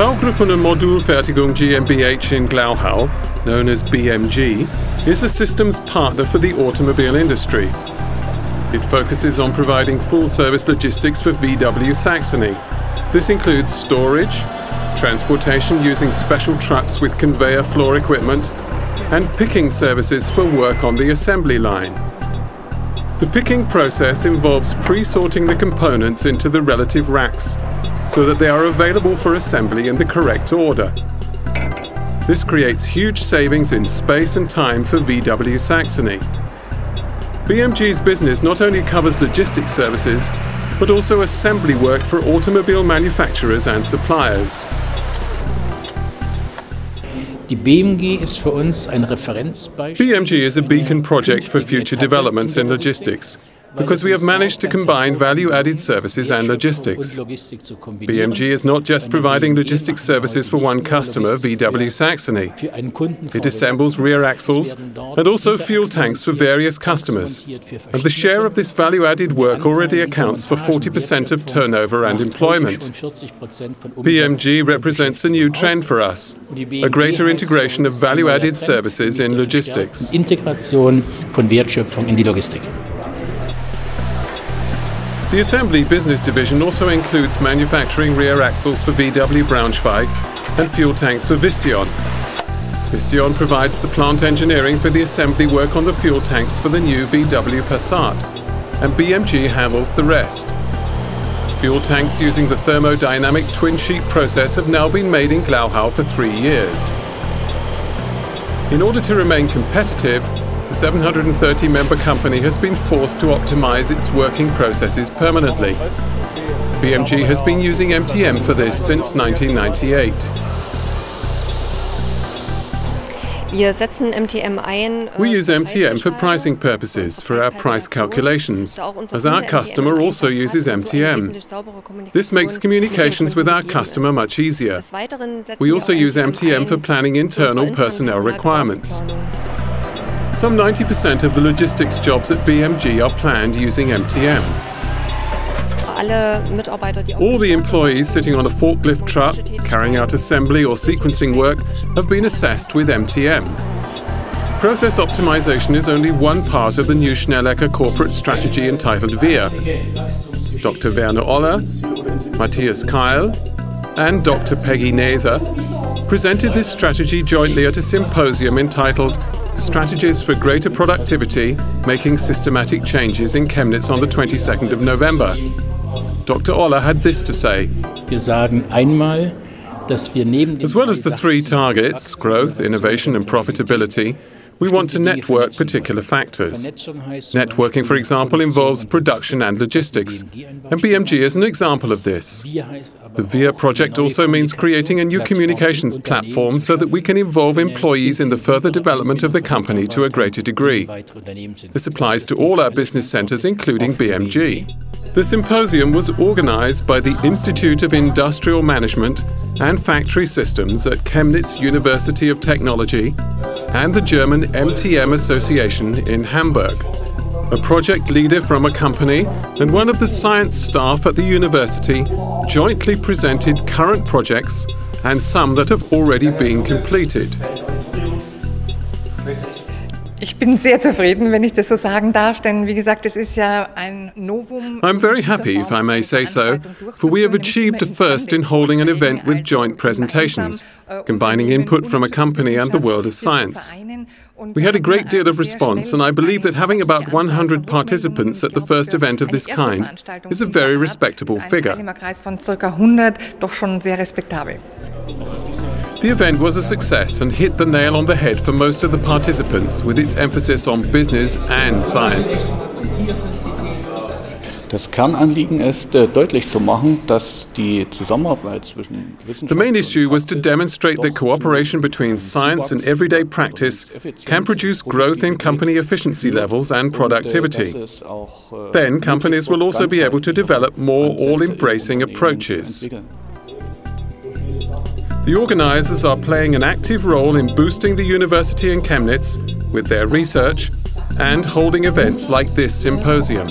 Baugruppen- und Modulfertigung GmbH in Glauchau, known as BMG, is a systems partner for the automobile industry. It focuses on providing full-service logistics for VW Saxony. This includes storage, transportation using special trucks with conveyor floor equipment, and picking services for work on the assembly line. The picking process involves pre-sorting the components into the relative racks so that they are available for assembly in the correct order. This creates huge savings in space and time for VW Saxony. BMG's business not only covers logistics services, but also assembly work for automobile manufacturers and suppliers. BMG is a beacon project for future developments in logistics, because we have managed to combine value-added services and logistics. BMG is not just providing logistics services for one customer, VW Saxony. It assembles rear axles and also fuel tanks for various customers. And the share of this value-added work already accounts for 40% of turnover and employment. BMG represents a new trend for us, a greater integration of value-added services in logistics. The Assembly Business Division also includes manufacturing rear axles for VW Braunschweig and fuel tanks for Visteon. Visteon provides the plant engineering for the assembly work on the fuel tanks for the new VW Passat, and BMG handles the rest. Fuel tanks using the thermodynamic twin-sheet process have now been made in Glauchau for 3 years. In order to remain competitive, the 730-member company has been forced to optimize its working processes permanently. BMG has been using MTM for this since 1998. We use MTM for pricing purposes, for our price calculations, as our customer also uses MTM. This makes communications with our customer much easier. We also use MTM for planning internal personnel requirements. Some 90% of the logistics jobs at BMG are planned using MTM. All the employees sitting on a forklift truck, carrying out assembly or sequencing work, have been assessed with MTM. Process optimization is only one part of the new Schnellecke corporate strategy entitled Wir. Dr. Werner Oller, Matthias Keil, and Dr. Peggy Neser presented this strategy jointly at a symposium entitled Strategies for Greater Productivity, Making Systematic Changes in Chemnitz on the 22nd of November. Dr. Oller had this to say. As well as the 3 targets, growth, innovation and profitability, we want to network particular factors. Networking, for example, involves production and logistics, and BMG is an example of this. The Wir project also means creating a new communications platform so that we can involve employees in the further development of the company to a greater degree. This applies to all our business centers, including BMG. The symposium was organized by the Institute of Industrial Management and Factory Systems at Chemnitz University of Technology and the German MTM Association in Hamburg. A project leader from a company and one of the science staff at the university jointly presented current projects and some that have already been completed. Ich bin sehr zufrieden, wenn ich das so sagen darf, denn wie gesagt, es ist ja ein Novum. I'm very happy, if I may say so, for we have achieved a first in holding an event with joint presentations, combining input from a company and the world of science. We had a great deal of response, and I believe that having about 100 participants at the first event of this kind is a very respectable figure. The event was a success and hit the nail on the head for most of the participants, with its emphasis on business and science. Das Kernanliegen ist, deutlich zu machen, dass die Zusammenarbeit zwischen Wissenschaft The main issue was to demonstrate that cooperation between science and everyday practice can produce growth in company efficiency levels and productivity. Then companies will also be able to develop more all-embracing approaches. The organizers are playing an active role in boosting the university in Chemnitz with their research and holding events like this symposium.